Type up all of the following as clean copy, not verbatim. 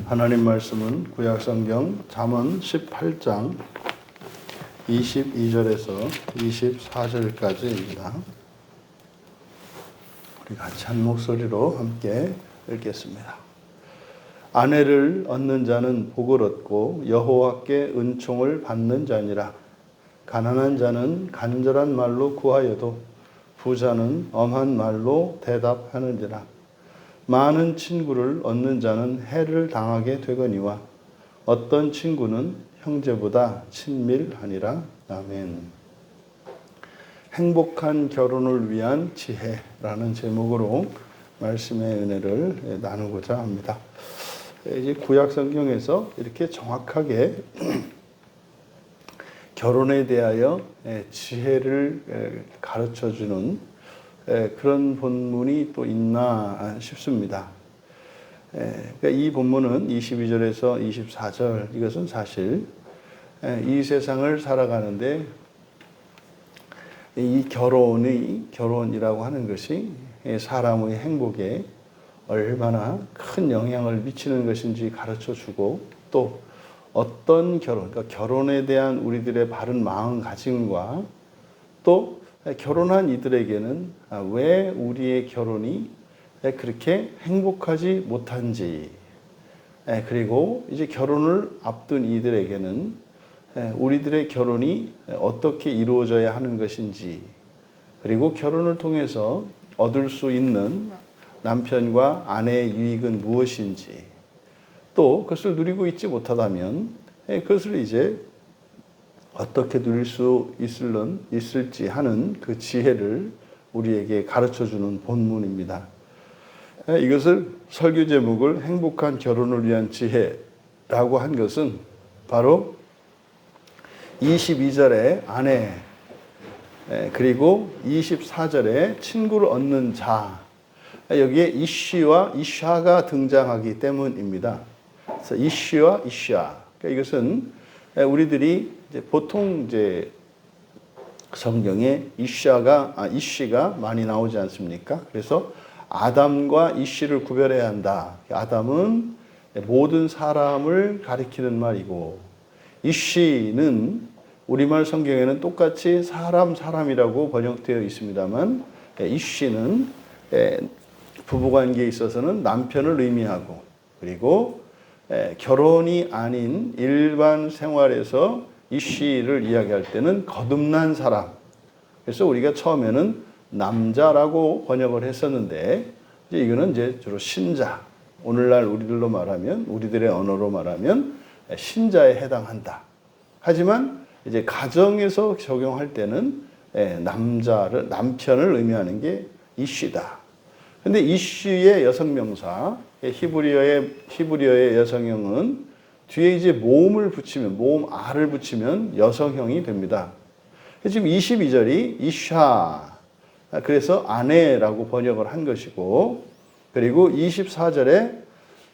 하나님 말씀은 구약성경 잠언 18장 22절에서 24절까지입니다. 우리 같이 한 목소리로 함께 읽겠습니다. 아내를 얻는 자는 복을 얻고 여호와께 은총을 받는 자니라. 가난한 자는 간절한 말로 구하여도 부자는 엄한 말로 대답하는지라. 많은 친구를 얻는 자는 해를 당하게 되거니와 어떤 친구는 형제보다 친밀하니라. 아멘. 행복한 결혼을 위한 지혜라는 제목으로 말씀의 은혜를 나누고자 합니다. 이제 구약 성경에서 이렇게 정확하게 결혼에 대하여 지혜를 가르쳐 주는 그런 본문이 또 있나 싶습니다. 그러니까 이 본문은 22절에서 24절, 이것은 사실 이 세상을 살아가는데 이 결혼이라고 하는 것이 사람의 행복에 얼마나 큰 영향을 미치는 것인지 가르쳐 주고, 또 어떤 그러니까 결혼에 대한 우리들의 바른 마음가짐과 또 결혼한 이들에게는 왜 우리의 결혼이 그렇게 행복하지 못한지, 그리고 이제 결혼을 앞둔 이들에게는 우리들의 결혼이 어떻게 이루어져야 하는 것인지, 그리고 결혼을 통해서 얻을 수 있는 남편과 아내의 유익은 무엇인지, 또 그것을 누리고 있지 못하다면 그것을 이제 어떻게 누릴 수 있을지 하는 그 지혜를 우리에게 가르쳐주는 본문입니다. 이것을 설교 제목을 행복한 결혼을 위한 지혜라고 한 것은 바로 22절에 아내, 그리고 24절에 친구를 얻는 자, 여기에 이쉬와 이샤가 등장하기 때문입니다. 그래서 이쉬와 이샤, 이것은 우리들이 보통 이제 성경에 이쉬가 많이 나오지 않습니까? 그래서 아담과 이쉬를 구별해야 한다. 아담은 모든 사람을 가리키는 말이고, 이쉬는 우리말 성경에는 똑같이 사람이라고 번역되어 있습니다만, 이쉬는 부부관계에 있어서는 남편을 의미하고, 그리고 결혼이 아닌 일반 생활에서 이쉬를 이야기할 때는 거듭난 사람. 그래서 우리가 처음에는 남자라고 번역을 했었는데, 이거는 이제 주로 신자. 오늘날 우리들의 언어로 말하면 신자에 해당한다. 하지만 이제 가정에서 적용할 때는 남편을 의미하는 게 이쉬다. 근데 이쉬의 여성명사, 히브리어의 여성형은 뒤에 이제 모음 R을 붙이면 여성형이 됩니다. 지금 22절이 이샤, 그래서 아내라고 번역을 한 것이고, 그리고 24절에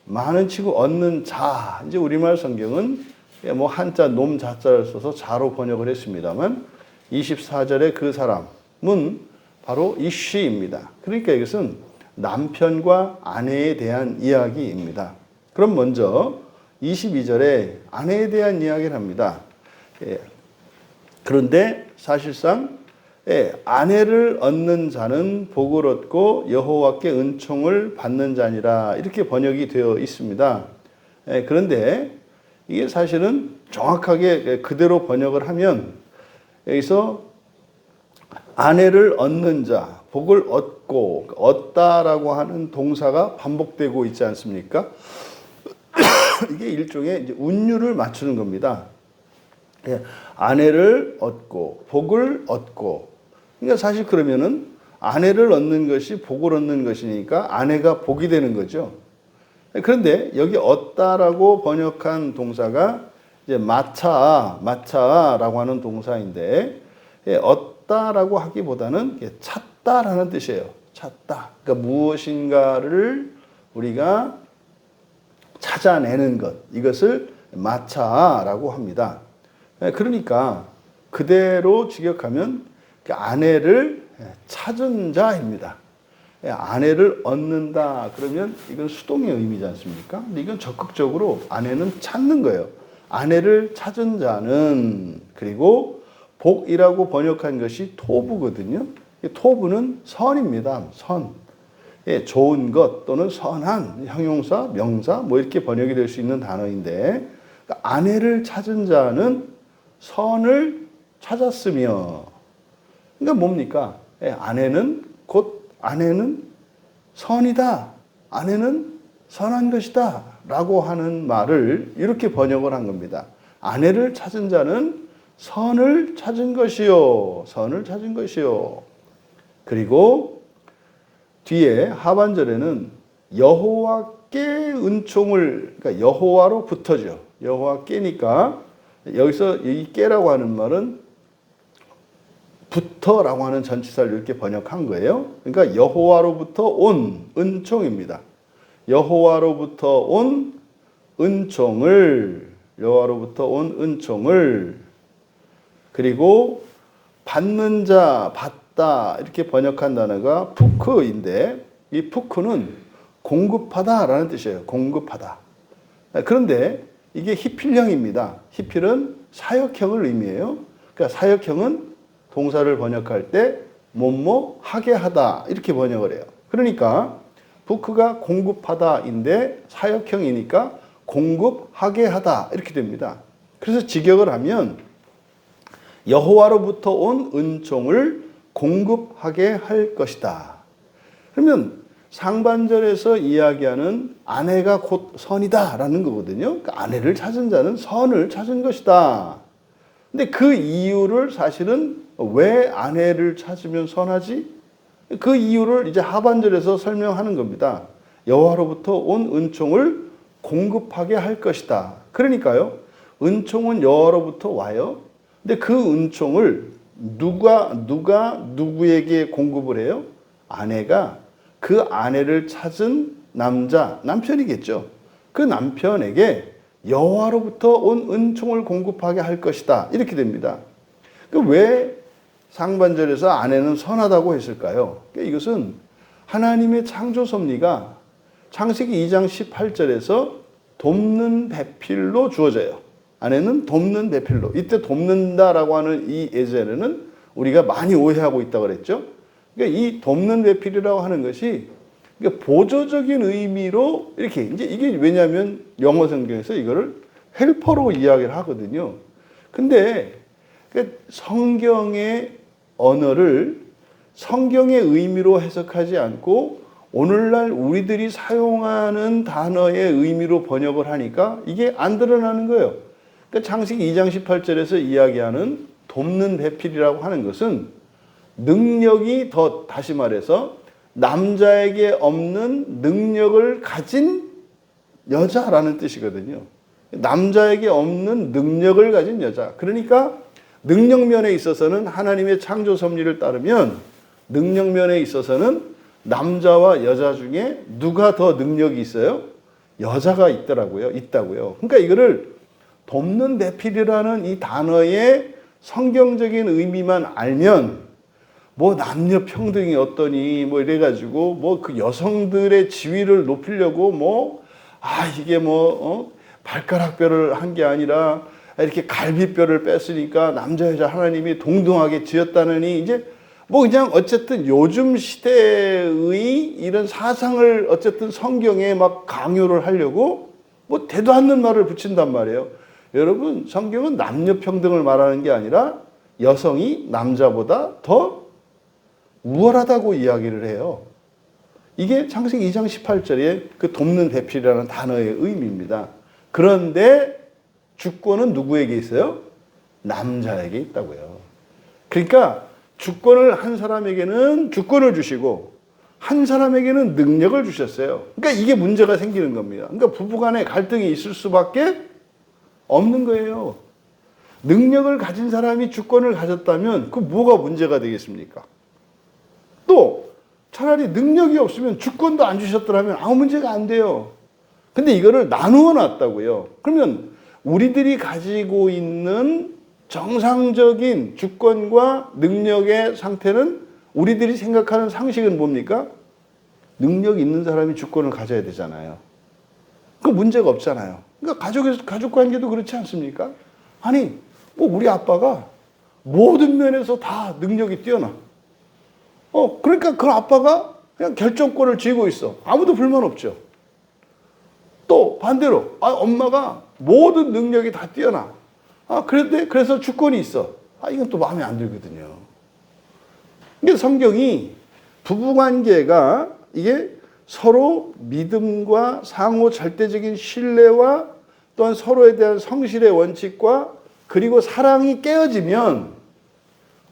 많은 친구 얻는 자, 이제 우리말 성경은 뭐 한자 놈 자자를 써서 자로 번역을 했습니다만, 24절에 그 사람은 바로 이쉬입니다. 그러니까 이것은 남편과 아내에 대한 이야기입니다. 그럼 먼저 22절에 아내에 대한 이야기를 합니다. 그런데 사실상 아내를 얻는 자는 복을 얻고 여호와께 은총을 받는 자니라, 이렇게 번역이 되어 있습니다. 그런데 이게 사실은 정확하게 그대로 번역을 하면 여기서 아내를 얻는 자, 복을 얻고, 얻다라고 하는 동사가 반복되고 있지 않습니까? 이게 일종의 이제 운율을 맞추는 겁니다. 아내를 얻고, 복을 얻고. 그러니까 사실 그러면은 아내를 얻는 것이 복을 얻는 것이니까 아내가 복이 되는 거죠. 그런데 여기 얻다라고 번역한 동사가 이제 마차라고 하는 동사인데, 얻다라고 하기보다는 찾다라는 뜻이에요. 찾다. 그러니까 무엇인가를 우리가 찾아내는 것, 이것을 마차라고 합니다. 그러니까 그대로 직역하면 아내를 찾은 자입니다. 아내를 얻는다 그러면 이건 수동의 의미지 않습니까? 근데 이건 적극적으로 아내는 찾는 거예요. 아내를 찾은 자는, 그리고 복이라고 번역한 것이 토부거든요. 토부는 선입니다. 선. 좋은 것 또는 선한, 형용사, 명사 뭐 이렇게 번역이 될 수 있는 단어인데, 그러니까 아내를 찾은 자는 선을 찾았으며, 그러니까 뭡니까? 아내는 선이다. 아내는 선한 것이다. 라고 하는 말을 이렇게 번역을 한 겁니다. 아내를 찾은 자는 선을 찾은 것이요. 선을 찾은 것이요. 그리고 뒤에 하반절에는 여호와께 은총을, 그러니까 여호와로부터죠. 여호와께니까 여기서 이 깨라고 하는 말은 부터라고 하는 전치사를 이렇게 번역한 거예요. 그러니까 여호와로부터 온 은총입니다. 여호와로부터 온 은총을, 여호와로부터 온 은총을, 그리고 받는 자, 받다 이렇게 번역한 단어가 푸크인데, 이 푸크는 공급하다라는 뜻이에요. 공급하다. 그런데 이게 히필형입니다. 히필은 사역형을 의미해요. 그러니까 사역형은 동사를 번역할 때 뭐뭐 하게 하다 이렇게 번역을 해요. 그러니까 부크가 공급하다인데 사역형이니까 공급하게 하다 이렇게 됩니다. 그래서 직역을 하면 여호와로부터 온 은총을 공급하게 할 것이다. 그러면 상반절에서 이야기하는 아내가 곧 선이다라는 거거든요. 그러니까 아내를 찾은 자는 선을 찾은 것이다. 근데 그 이유를 사실은 왜 아내를 찾으면 선하지? 그 이유를 이제 하반절에서 설명하는 겁니다. 여호와로부터 온 은총을 공급하게 할 것이다. 그러니까요, 은총은 여호와로부터 와요. 근데 그 은총을 누가 누구에게 공급을 해요? 아내가 그 아내를 찾은 남편이겠죠. 그 남편에게 여호와로부터 온 은총을 공급하게 할 것이다. 이렇게 됩니다. 왜 상반절에서 아내는 선하다고 했을까요? 이것은 하나님의 창조 섭리가 창세기 2장 18절에서 돕는 배필로 주어져요. 아내는 돕는 배필로. 이때 돕는다라고 하는 이 예제는 우리가 많이 오해하고 있다고 그랬죠. 그러니까 이 돕는 배필이라고 하는 것이 보조적인 의미로 이렇게, 이제 이게 왜냐하면 영어 성경에서 이거를 헬퍼로 이야기를 하거든요. 근데 성경의 언어를 성경의 의미로 해석하지 않고 오늘날 우리들이 사용하는 단어의 의미로 번역을 하니까 이게 안 드러나는 거예요. 그러니까 창세기 2장 18절에서 이야기하는 돕는 배필이라고 하는 것은 능력이 다시 말해서 남자에게 없는 능력을 가진 여자라는 뜻이거든요. 남자에게 없는 능력을 가진 여자. 그러니까 능력면에 있어서는 하나님의 창조 섭리를 따르면 능력면에 있어서는 남자와 여자 중에 누가 더 능력이 있어요? 여자가 있다고요. 그러니까 이거를 돕는 배필이라는 이 단어의 성경적인 의미만 알면 뭐 남녀 평등이 어떠니 뭐 이래가지고 뭐 그 여성들의 지위를 높이려고 이게 발가락뼈를 한 게 아니라 이렇게 갈비뼈를 뺐으니까 남자 여자 하나님이 동등하게 지었다느니 이제 그냥 어쨌든 요즘 시대의 이런 사상을 어쨌든 성경에 막 강요를 하려고 되도 않는 말을 붙인단 말이에요. 여러분, 성경은 남녀 평등을 말하는 게 아니라 여성이 남자보다 더 우월하다고 이야기를 해요. 이게 창세기 2장 18절에 그 돕는 배필이라는 단어의 의미입니다. 그런데 주권은 누구에게 있어요? 남자에게 있다고요. 그러니까 주권을 한 사람에게는 주권을 주시고 한 사람에게는 능력을 주셨어요. 그러니까 이게 문제가 생기는 겁니다. 그러니까 부부간에 갈등이 있을 수밖에 없는 거예요. 능력을 가진 사람이 주권을 가졌다면 그 뭐가 문제가 되겠습니까? 또 차라리 능력이 없으면 주권도 안 주셨더라면 아무 문제가 안 돼요. 근데 이거를 나누어 놨다고요. 그러면 우리들이 가지고 있는 정상적인 주권과 능력의 상태는 우리들이 생각하는 상식은 뭡니까? 능력 있는 사람이 주권을 가져야 되잖아요. 그 문제가 없잖아요. 그러니까 가족 관계도 그렇지 않습니까? 아니, 뭐 우리 아빠가 모든 면에서 다 능력이 뛰어나. 그러니까 그 아빠가 그냥 결정권을 쥐고 있어. 아무도 불만 없죠. 또 반대로, 엄마가 모든 능력이 다 뛰어나. 그래서 주권이 있어. 이건 또 마음에 안 들거든요. 이게 성경이 부부관계가 이게 서로 믿음과 상호 절대적인 신뢰와 또한 서로에 대한 성실의 원칙과 그리고 사랑이 깨어지면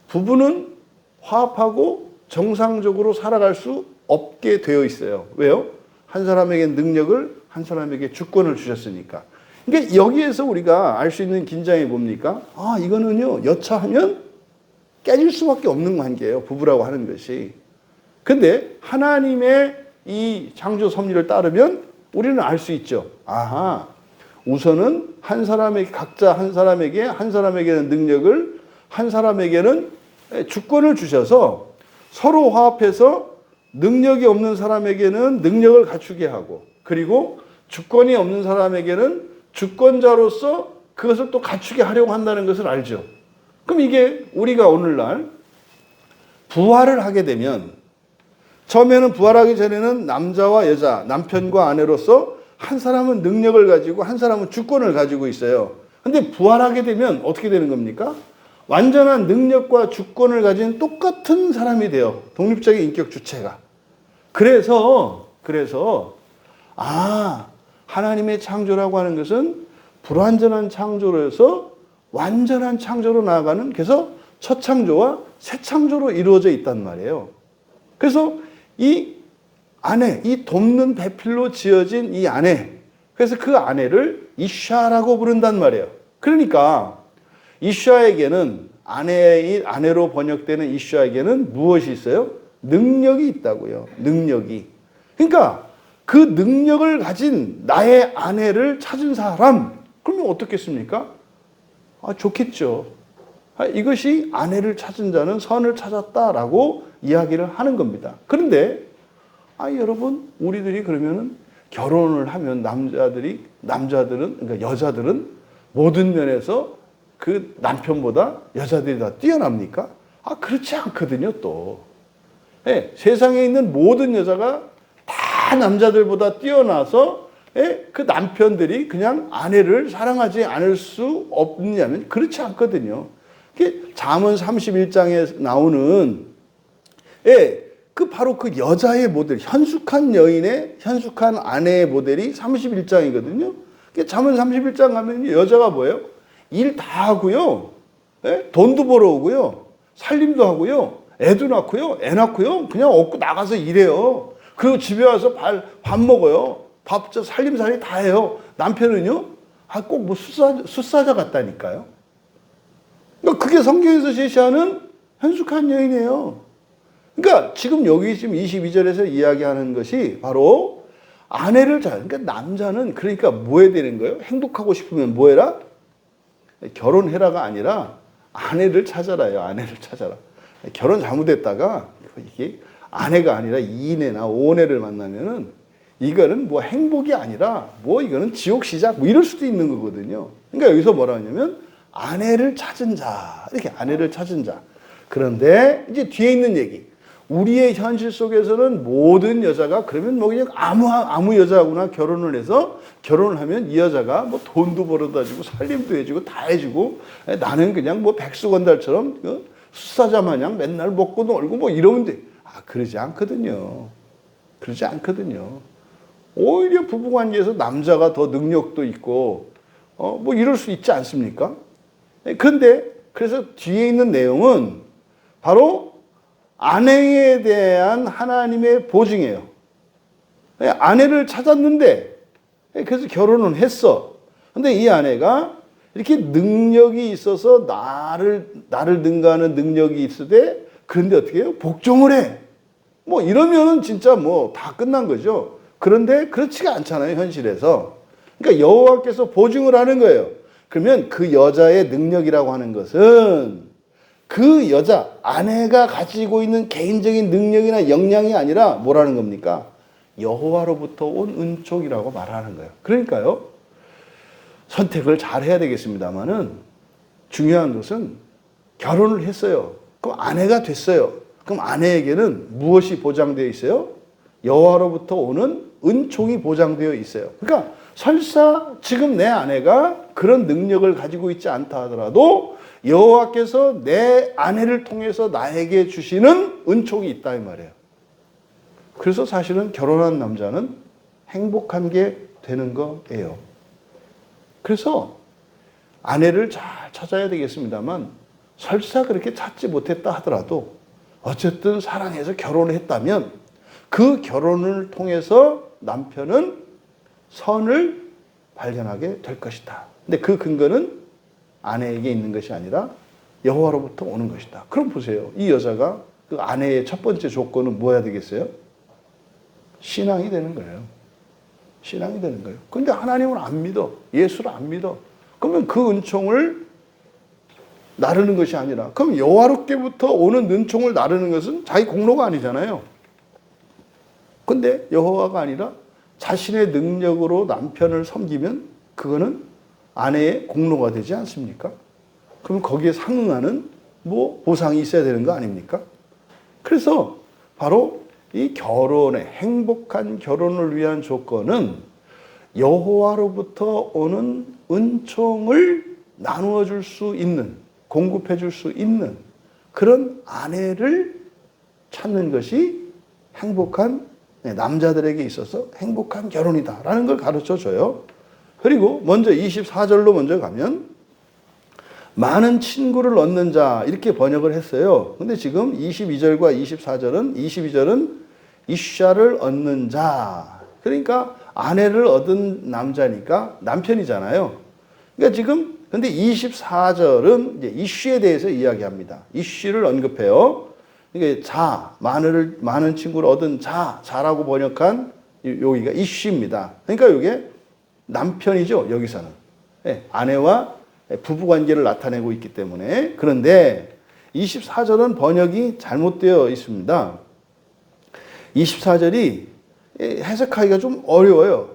부부는 화합하고 정상적으로 살아갈 수 없게 되어 있어요. 왜요? 한 사람에게 능력을, 한 사람에게 주권을 주셨으니까. 그러니까 여기에서 우리가 알 수 있는 긴장이 뭡니까? 이거는요, 여차하면 깨질 수밖에 없는 관계예요. 부부라고 하는 것이. 근데 하나님의 이 창조 섭리를 따르면 우리는 알 수 있죠. 우선은 각자 한 사람에게는 능력을, 한 사람에게는 주권을 주셔서 서로 화합해서 능력이 없는 사람에게는 능력을 갖추게 하고, 그리고 주권이 없는 사람에게는 주권자로서 그것을 또 갖추게 하려고 한다는 것을 알죠. 그럼 이게 우리가 오늘날 부활을 하게 되면, 처음에는 부활하기 전에는 남자와 여자, 남편과 아내로서 한 사람은 능력을 가지고 한 사람은 주권을 가지고 있어요. 근데 부활하게 되면 어떻게 되는 겁니까? 완전한 능력과 주권을 가진 똑같은 사람이 돼요. 독립적인 인격 주체가. 그래서 하나님의 창조라고 하는 것은 불완전한 창조로서 완전한 창조로 나아가는, 그래서 첫 창조와 새 창조로 이루어져 있단 말이에요. 그래서 이 아내, 이 돕는 배필로 지어진 이 아내, 그래서 그 아내를 이샤라고 부른단 말이에요. 그러니까 이샤에게는, 아내로 번역되는 이샤에게는 무엇이 있어요? 능력이 있다고요. 능력이. 그러니까 그 능력을 가진 나의 아내를 찾은 사람, 그러면 어떻겠습니까? 좋겠죠. 이것이 아내를 찾은 자는 선을 찾았다라고 이야기를 하는 겁니다. 그런데 여러분, 우리들이 그러면은 결혼을 하면 남자들은, 그러니까 여자들은 모든 면에서 그 남편보다 여자들이 다 뛰어납니까? 그렇지 않거든요, 또. 세상에 있는 모든 여자가 다 남자들보다 뛰어나서 그 남편들이 그냥 아내를 사랑하지 않을 수 없느냐면 그렇지 않거든요. 잠언 31장에 나오는 바로 그 여자의 모델, 현숙한 여인의 현숙한 아내의 모델이 31장이거든요. 잠언 31장 가면 여자가 뭐예요? 일 다 하고요. 돈도 벌어오고요. 살림도 하고요. 애도 낳고요. 애 낳고요. 그냥 얻고 나가서 일해요. 그리고 집에 와서 밥 먹어요. 살림살이 다 해요. 남편은요? 꼭 뭐 숫사자 같다니까요. 그러니까 그게 성경에서 제시하는 현숙한 여인이에요. 그러니까 지금 22절에서 이야기하는 것이 바로 아내를 그러니까 남자는 그러니까 뭐 해야 되는 거예요? 행복하고 싶으면 뭐 해라? 결혼해라가 아니라 아내를 찾아라요. 아내를 찾아라. 결혼 잘못했다가 이게 아내가 아니라 2인애나 5인애를 만나면은 이거는 뭐 행복이 아니라 이거는 지옥 시작 이럴 수도 있는 거거든요. 그러니까 여기서 뭐라 하냐면 아내를 찾은 자, 이렇게 아내를 찾은 자. 그런데 이제 뒤에 있는 얘기. 우리의 현실 속에서는 모든 여자가 그러면 그냥 아무 여자하고나 결혼을 해서 결혼을 하면 이 여자가 돈도 벌어다 주고 살림도 해주고 다 해주고 나는 그냥 백수건달처럼 수사자 마냥 맨날 먹고 놀고 이러면 돼. 그러지 않거든요. 그러지 않거든요. 오히려 부부관계에서 남자가 더 능력도 있고 이럴 수 있지 않습니까? 그런데 그래서 뒤에 있는 내용은 바로 아내에 대한 하나님의 보증이에요. 아내를 찾았는데 그래서 결혼은 했어. 근데 이 아내가 이렇게 능력이 있어서 나를 능가하는 능력이 있으되 그런데 어떻게 해요? 복종을 해. 이러면은 진짜 다 끝난 거죠. 그런데 그렇지가 않잖아요, 현실에서. 그러니까 여호와께서 보증을 하는 거예요. 그러면 그 여자의 능력이라고 하는 것은 그 여자, 아내가 가지고 있는 개인적인 능력이나 역량이 아니라 뭐라는 겁니까? 여호와로부터 온 은총이라고 말하는 거예요. 그러니까요, 선택을 잘 해야 되겠습니다만은 중요한 것은 결혼을 했어요. 그럼 아내가 됐어요. 그럼 아내에게는 무엇이 보장되어 있어요? 여호와로부터 오는 은총이 보장되어 있어요. 그러니까 설사 지금 내 아내가 그런 능력을 가지고 있지 않다 하더라도 여호와께서 내 아내를 통해서 나에게 주시는 은총이 있다 이 말이에요. 그래서 사실은 결혼한 남자는 행복한 게 되는 거예요. 그래서 아내를 잘 찾아야 되겠습니다만 설사 그렇게 찾지 못했다 하더라도 어쨌든 사랑해서 결혼을 했다면 그 결혼을 통해서 남편은 선을 발견하게 될 것이다. 근데 그 근거는 아내에게 있는 것이 아니라 여호와로부터 오는 것이다. 그럼 보세요. 이 여자가 그 아내의 첫 번째 조건은 뭐야 되겠어요? 신앙이 되는 거예요. 신앙이 되는 거예요. 근데 하나님을 안 믿어. 예수를 안 믿어. 그러면 그 은총을 나르는 것이 아니라 그럼 여호와로부터 오는 은총을 나르는 것은 자기 공로가 아니잖아요. 근데 여호와가 아니라 자신의 능력으로 남편을 섬기면 그거는 아내의 공로가 되지 않습니까? 그럼 거기에 상응하는 뭐 보상이 있어야 되는 거 아닙니까? 그래서 바로 이 결혼의 행복한 결혼을 위한 조건은 여호와로부터 오는 은총을 나누어 줄 수 있는, 공급해 줄 수 있는 그런 아내를 찾는 것이 행복한 남자들에게 있어서 행복한 결혼이다라는 걸 가르쳐 줘요. 그리고 먼저 24절로 먼저 가면 많은 친구를 얻는 자 이렇게 번역을 했어요. 근데 지금 22절과 24절은 22절은 이샤를 얻는 자. 그러니까 아내를 얻은 남자니까 남편이잖아요. 그러니까 지금 근데 24절은 이제 이쉬에 대해서 이야기합니다. 이쉬를 언급해요. 그러니까 자, 많은 친구를 얻은 자라고 번역한 여기가 이쉬입니다. 그러니까 이게 남편이죠, 여기서는. 네, 아내와 부부 관계를 나타내고 있기 때문에. 그런데 24절은 번역이 잘못되어 있습니다. 24절이 해석하기가 좀 어려워요.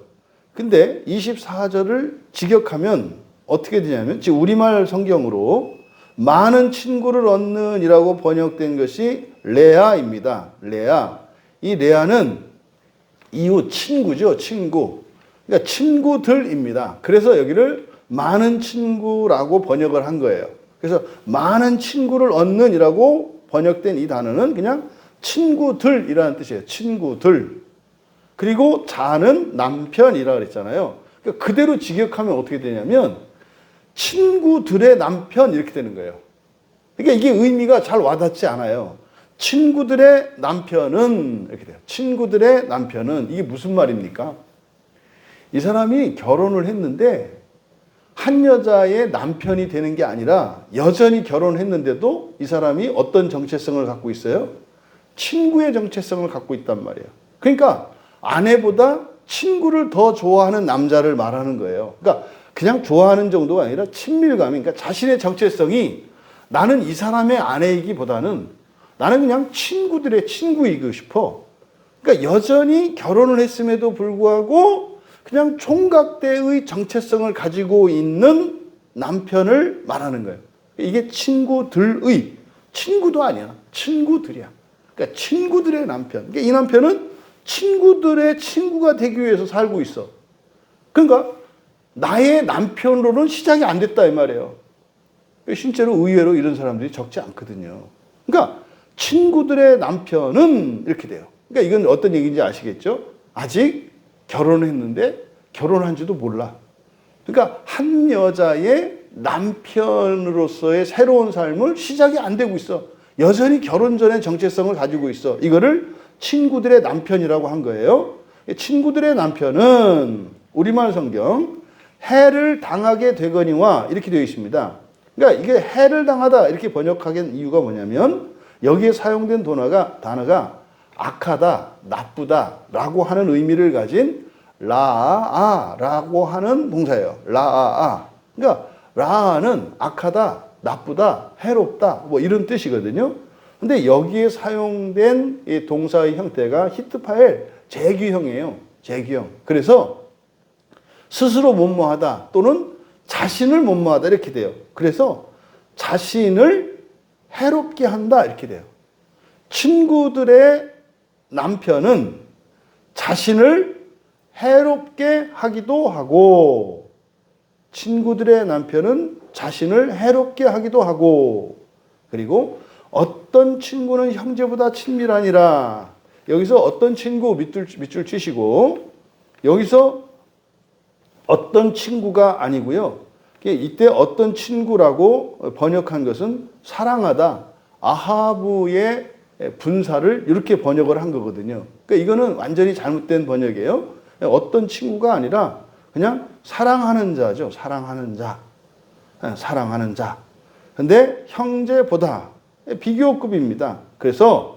근데 24절을 직역하면 어떻게 되냐면 지금 우리말 성경으로 많은 친구를 얻는 이라고 번역된 것이 레아입니다. 레아. 이 레아는 이웃, 친구죠. 친구. 그러니까 친구들입니다. 그래서 여기를 많은 친구라고 번역을 한 거예요. 그래서 많은 친구를 얻는 이라고 번역된 이 단어는 그냥 친구들이라는 뜻이에요. 친구들. 그리고 자는 남편이라 그랬잖아요. 그러니까 그대로 직역하면 어떻게 되냐면 친구들의 남편 이렇게 되는 거예요. 그러니까 이게 의미가 잘 와닿지 않아요. 친구들의 남편은 이렇게 돼요. 친구들의 남편은 이게 무슨 말입니까? 이 사람이 결혼을 했는데 한 여자의 남편이 되는 게 아니라 여전히 결혼했는데도 이 사람이 어떤 정체성을 갖고 있어요? 친구의 정체성을 갖고 있단 말이에요. 그러니까 아내보다 친구를 더 좋아하는 남자를 말하는 거예요. 그러니까 그냥 좋아하는 정도가 아니라 친밀감이, 그러니까 자신의 정체성이 나는 이 사람의 아내이기보다는 나는 그냥 친구들의 친구이고 싶어. 그러니까 여전히 결혼을 했음에도 불구하고 그냥 총각대의 정체성을 가지고 있는 남편을 말하는 거예요. 이게 친구들의, 친구도 아니야. 친구들이야. 그러니까 친구들의 남편. 그러니까 이 남편은 친구들의 친구가 되기 위해서 살고 있어. 그러니까 나의 남편으로는 시작이 안 됐다 이 말이에요. 실제로 의외로 이런 사람들이 적지 않거든요. 그러니까 친구들의 남편은 이렇게 돼요. 그러니까 이건 어떤 얘기인지 아시겠죠? 아직 결혼을 했는데 결혼한지도 몰라. 그러니까 한 여자의 남편으로서의 새로운 삶을 시작이 안 되고 있어. 여전히 결혼 전의 정체성을 가지고 있어. 이거를 친구들의 남편이라고 한 거예요. 친구들의 남편은 우리말 성경 해를 당하게 되거니와 이렇게 되어 있습니다. 그러니까 이게 해를 당하다 이렇게 번역하는 이유가 뭐냐면 여기에 사용된 단어가 악하다, 나쁘다라고 하는 의미를 가진 라아라고 하는 동사예요. 라아. 그러니까 라아는 악하다, 나쁘다, 해롭다 뭐 이런 뜻이거든요. 근데 여기에 사용된 이 동사의 형태가 히트파엘 재규형이에요. 재규형. 그래서 스스로 못모하다 또는 자신을 못모하다 이렇게 돼요. 그래서 자신을 해롭게 한다 이렇게 돼요. 친구들의 남편은 자신을 해롭게 하기도 하고 친구들의 남편은 자신을 해롭게 하기도 하고 그리고 어떤 친구는 형제보다 친밀하니라. 여기서 어떤 친구 밑줄 치시고 여기서 어떤 친구가 아니고요. 이때 어떤 친구라고 번역한 것은 사랑하다. 아하브의 분사를 이렇게 번역을 한 거거든요. 그러니까 이거는 완전히 잘못된 번역이에요. 어떤 친구가 아니라 그냥 사랑하는 자죠. 사랑하는 자. 사랑하는 자. 근데 형제보다 비교급입니다. 그래서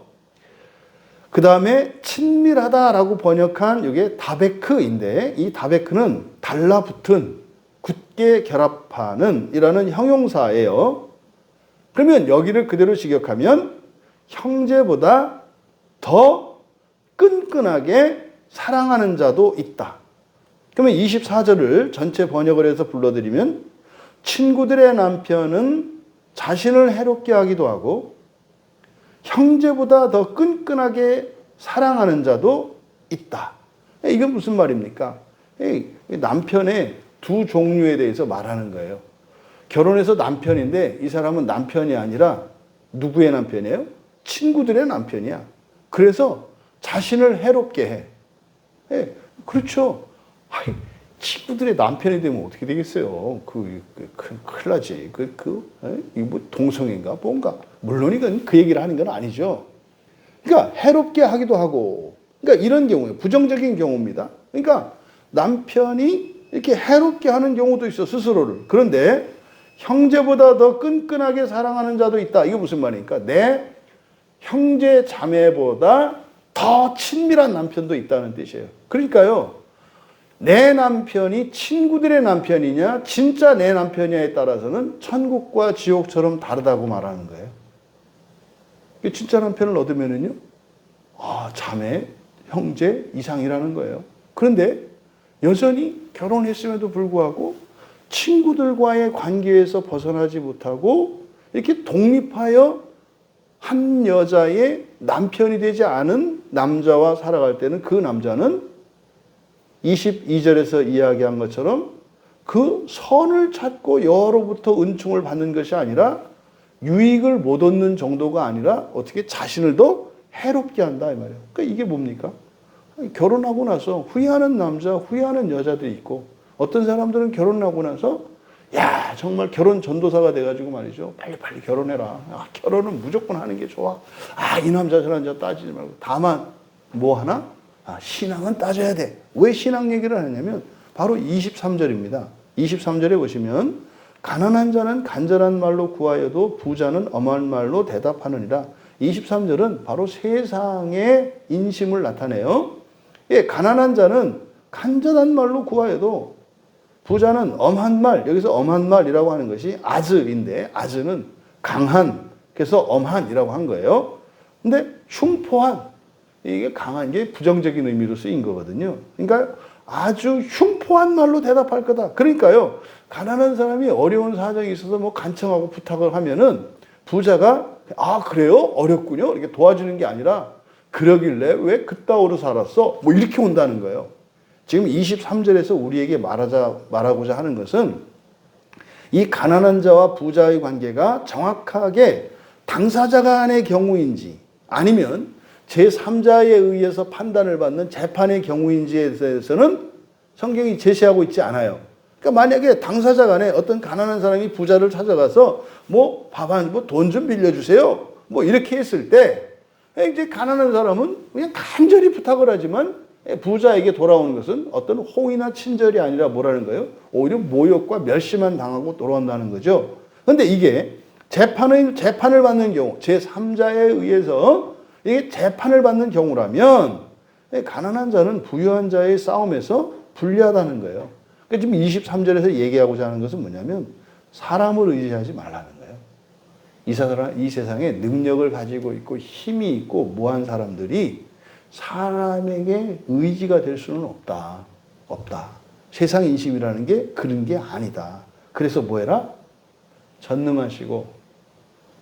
그 다음에 친밀하다라고 번역한 이게 다베크인데 이 다베크는 달라붙은 굳게 결합하는 이라는 형용사예요. 그러면 여기를 그대로 직역하면 형제보다 더 끈끈하게 사랑하는 자도 있다. 그러면 24절을 전체 번역을 해서 불러드리면 친구들의 남편은 자신을 해롭게 하기도 하고 형제보다 더 끈끈하게 사랑하는 자도 있다. 이건 무슨 말입니까? 남편의 두 종류에 대해서 말하는 거예요. 결혼해서 남편인데 이 사람은 남편이 아니라 누구의 남편이에요? 친구들의 남편이야. 그래서 자신을 해롭게 해. 그렇죠. 친구들의 남편이 되면 어떻게 되겠어요? 큰일 나지. 이거 뭐 동성애인가 뭔가. 물론 이건 그 얘기를 하는 건 아니죠. 그러니까 해롭게 하기도 하고. 그러니까 이런 경우에 부정적인 경우입니다. 그러니까 남편이 이렇게 해롭게 하는 경우도 있어 스스로를. 그런데 형제보다 더 끈끈하게 사랑하는 자도 있다. 이게 무슨 말입니까? 내 형제 자매보다 더 친밀한 남편도 있다는 뜻이에요. 그러니까요. 내 남편이 친구들의 남편이냐 진짜 내 남편이냐에 따라서는 천국과 지옥처럼 다르다고 말하는 거예요. 진짜 남편을 얻으면은요, 자매, 형제 이상이라는 거예요. 그런데 여전히 결혼했음에도 불구하고 친구들과의 관계에서 벗어나지 못하고 이렇게 독립하여 한 여자의 남편이 되지 않은 남자와 살아갈 때는 그 남자는 22절에서 이야기한 것처럼 그 선을 찾고 여로부터 은총을 받는 것이 아니라 유익을 못 얻는 정도가 아니라 어떻게 자신을 더 해롭게 한다 이 말이에요. 그러니까 이게 뭡니까? 결혼하고 나서 후회하는 남자, 후회하는 여자들이 있고 어떤 사람들은 결혼하고 나서 야 정말 결혼 전도사가 돼가지고 말이죠. 빨리 결혼해라. 결혼은 무조건 하는 게 좋아. 이 남자 저 남자 따지지 말고 다만 뭐 하나? 신앙은 따져야 돼. 왜 신앙 얘기를 하냐면 바로 23절입니다. 23절에 보시면 가난한 자는 간절한 말로 구하여도 부자는 엄한 말로 대답하느니라. 23절은 바로 세상의 인심을 나타내요. 가난한 자는 간절한 말로 구하여도 부자는 엄한 말, 여기서 엄한 말이라고 하는 것이 아즈인데 아즈는 강한, 그래서 엄한이라고 한 거예요. 근데 흉포한, 이게 강한 게 부정적인 의미로 쓰인 거거든요. 그러니까 아주 흉포한 말로 대답할 거다. 그러니까요, 가난한 사람이 어려운 사정이 있어서 뭐 간청하고 부탁을 하면은 부자가 그래요? 어렵군요. 이렇게 도와주는 게 아니라 그러길래 왜 그따위로 살았어? 뭐 이렇게 온다는 거예요. 지금 23절에서 우리에게 말하고자 하는 것은 이 가난한 자와 부자의 관계가 정확하게 당사자 간의 경우인지 아니면 제3자에 의해서 판단을 받는 재판의 경우인지에 대해서는 성경이 제시하고 있지 않아요. 그러니까 만약에 당사자 간에 어떤 가난한 사람이 부자를 찾아가서 뭐 돈 좀 빌려주세요. 뭐 이렇게 했을 때 이제 가난한 사람은 그냥 간절히 부탁을 하지만 부자에게 돌아오는 것은 어떤 호의나 친절이 아니라 뭐라는 거예요? 오히려 모욕과 멸시만 당하고 돌아온다는 거죠. 그런데 이게 재판을 받는 경우, 제3자에 의해서 이게 재판을 받는 경우라면 가난한 자는 부유한 자의 싸움에서 불리하다는 거예요. 그러니까 지금 23절에서 얘기하고자 하는 것은 뭐냐면 사람을 의지하지 말라는 거예요. 이 세상에 능력을 가지고 있고 힘이 있고 무한 사람들이 사람에게 의지가 될 수는 없다. 세상 인심이라는 게 그런 게 아니다. 그래서 뭐 해라? 전능하시고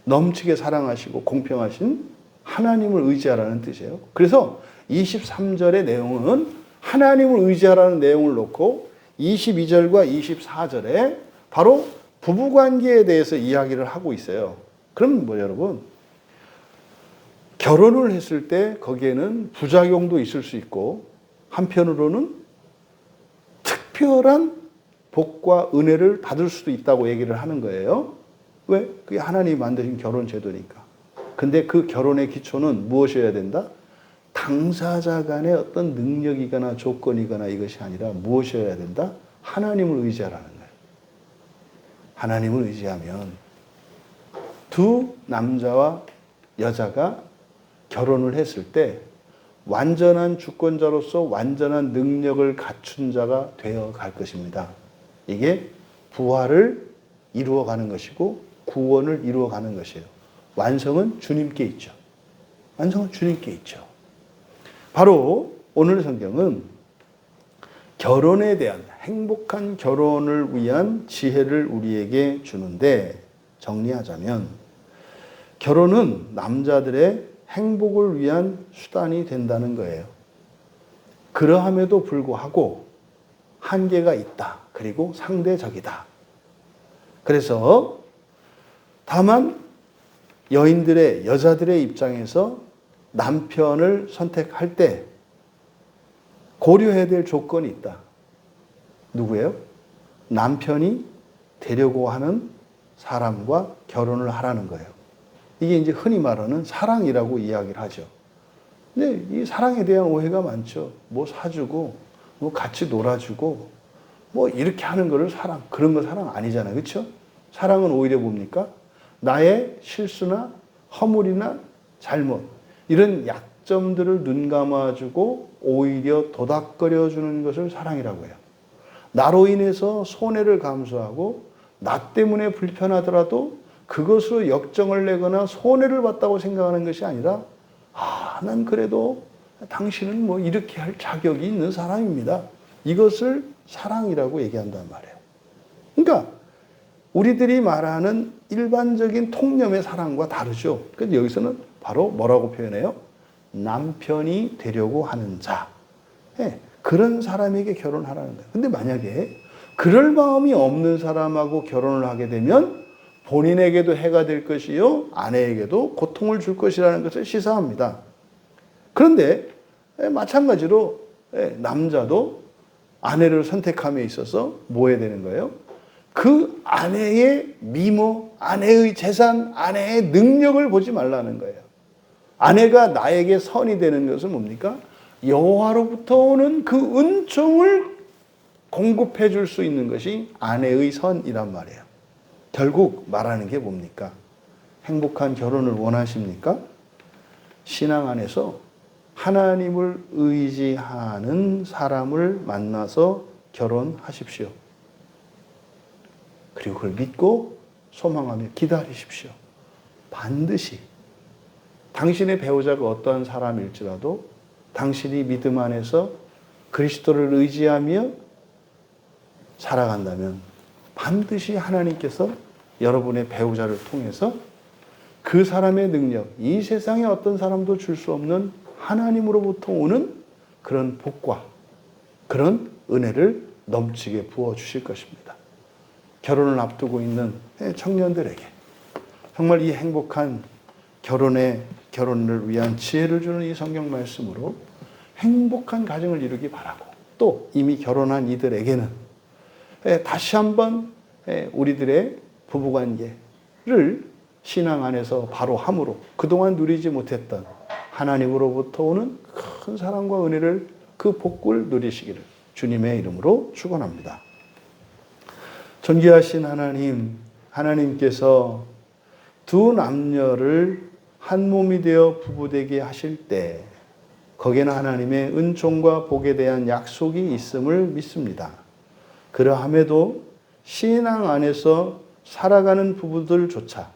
넘치게 사랑하시고 공평하신 하나님을 의지하라는 뜻이에요. 그래서 23절의 내용은 하나님을 의지하라는 내용을 놓고 22절과 24절에 바로 부부관계에 대해서 이야기를 하고 있어요. 그럼 뭐 여러분, 결혼을 했을 때 거기에는 부작용도 있을 수 있고 한편으로는 특별한 복과 은혜를 받을 수도 있다고 얘기를 하는 거예요. 왜? 그게 하나님이 만드신 결혼 제도니까. 근데 그 결혼의 기초는 무엇이어야 된다? 당사자 간의 어떤 능력이거나 조건이거나 이것이 아니라 무엇이어야 된다? 하나님을 의지하라는 거예요. 하나님을 의지하면 두 남자와 여자가 결혼을 했을 때 완전한 주권자로서 완전한 능력을 갖춘 자가 되어 갈 것입니다. 이게 부활을 이루어가는 것이고 구원을 이루어가는 것이에요. 완성은 주님께 있죠. 완성은 주님께 있죠. 바로 오늘 성경은 결혼에 대한 행복한 결혼을 위한 지혜를 우리에게 주는데, 정리하자면 결혼은 남자들의 행복을 위한 수단이 된다는 거예요. 그러함에도 불구하고 한계가 있다. 그리고 상대적이다. 그래서 다만 여자들의 입장에서 남편을 선택할 때 고려해야 될 조건이 있다. 누구예요? 남편이 되려고 하는 사람과 결혼을 하라는 거예요. 이게 이제 흔히 말하는 사랑이라고 이야기를 하죠. 근데 이 사랑에 대한 오해가 많죠. 뭐 사주고, 뭐 같이 놀아주고, 뭐 이렇게 하는 거를 사랑, 그런 거 사랑 아니잖아요. 그렇죠? 사랑은 오히려 뭡니까? 나의 실수나 허물이나 잘못, 이런 약점들을 눈 감아주고 오히려 도닥거려주는 것을 사랑이라고 해요. 나로 인해서 손해를 감수하고 나 때문에 불편하더라도 그것으로 역정을 내거나 손해를 봤다고 생각하는 것이 아니라, 난 그래도 당신은 뭐 이렇게 할 자격이 있는 사람입니다. 이것을 사랑이라고 얘기한단 말이에요. 그러니까 우리들이 말하는 일반적인 통념의 사랑과 다르죠. 그래서 여기서는 바로 뭐라고 표현해요? 남편이 되려고 하는 자. 그런 사람에게 결혼하라는 거예요. 근데 만약에 그럴 마음이 없는 사람하고 결혼을 하게 되면 본인에게도 해가 될 것이요, 아내에게도 고통을 줄 것이라는 것을 시사합니다. 그런데 마찬가지로 남자도 아내를 선택함에 있어서 뭐 해야 되는 거예요? 그 아내의 미모, 아내의 재산, 아내의 능력을 보지 말라는 거예요. 아내가 나에게 선이 되는 것은 뭡니까? 여호와로부터 오는 그 은총을 공급해 줄 수 있는 것이 아내의 선이란 말이에요. 결국 말하는 게 뭡니까? 행복한 결혼을 원하십니까? 신앙 안에서 하나님을 의지하는 사람을 만나서 결혼하십시오. 그리고 그걸 믿고 소망하며 기다리십시오. 반드시 당신의 배우자가 어떠한 사람일지라도 당신이 믿음 안에서 그리스도를 의지하며 살아간다면 반드시 하나님께서 여러분의 배우자를 통해서 그 사람의 능력, 이 세상에 어떤 사람도 줄 수 없는 하나님으로부터 오는 그런 복과 그런 은혜를 넘치게 부어주실 것입니다. 결혼을 앞두고 있는 청년들에게 정말 이 행복한 결혼을 위한 지혜를 주는 이 성경 말씀으로 행복한 가정을 이루기 바라고, 또 이미 결혼한 이들에게는 다시 한번 우리들의 부부관계를 신앙 안에서 바로 함으로 그동안 누리지 못했던 하나님으로부터 오는 큰 사랑과 은혜를, 그 복을 누리시기를 주님의 이름으로 축원합니다. 존귀하신 하나님, 하나님께서 두 남녀를 한 몸이 되어 부부되게 하실 때 거기에는 하나님의 은총과 복에 대한 약속이 있음을 믿습니다. 그러함에도 신앙 안에서 살아가는 부부들조차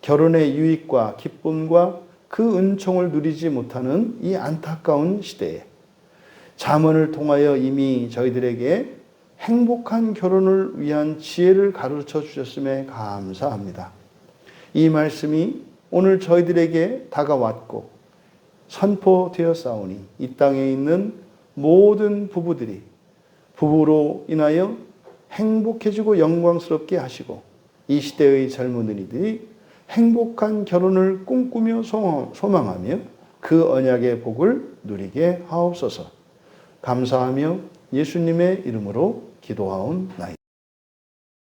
결혼의 유익과 기쁨과 그 은총을 누리지 못하는 이 안타까운 시대에 잠언을 통하여 이미 저희들에게 행복한 결혼을 위한 지혜를 가르쳐 주셨음에 감사합니다. 이 말씀이 오늘 저희들에게 다가왔고 선포되었사오니 이 땅에 있는 모든 부부들이 부부로 인하여 행복해지고 영광스럽게 하시고 이 시대의 젊은이들이 행복한 결혼을 꿈꾸며 소망하며 그 언약의 복을 누리게 하옵소서. 감사하며 예수님의 이름으로 기도하옵나이다.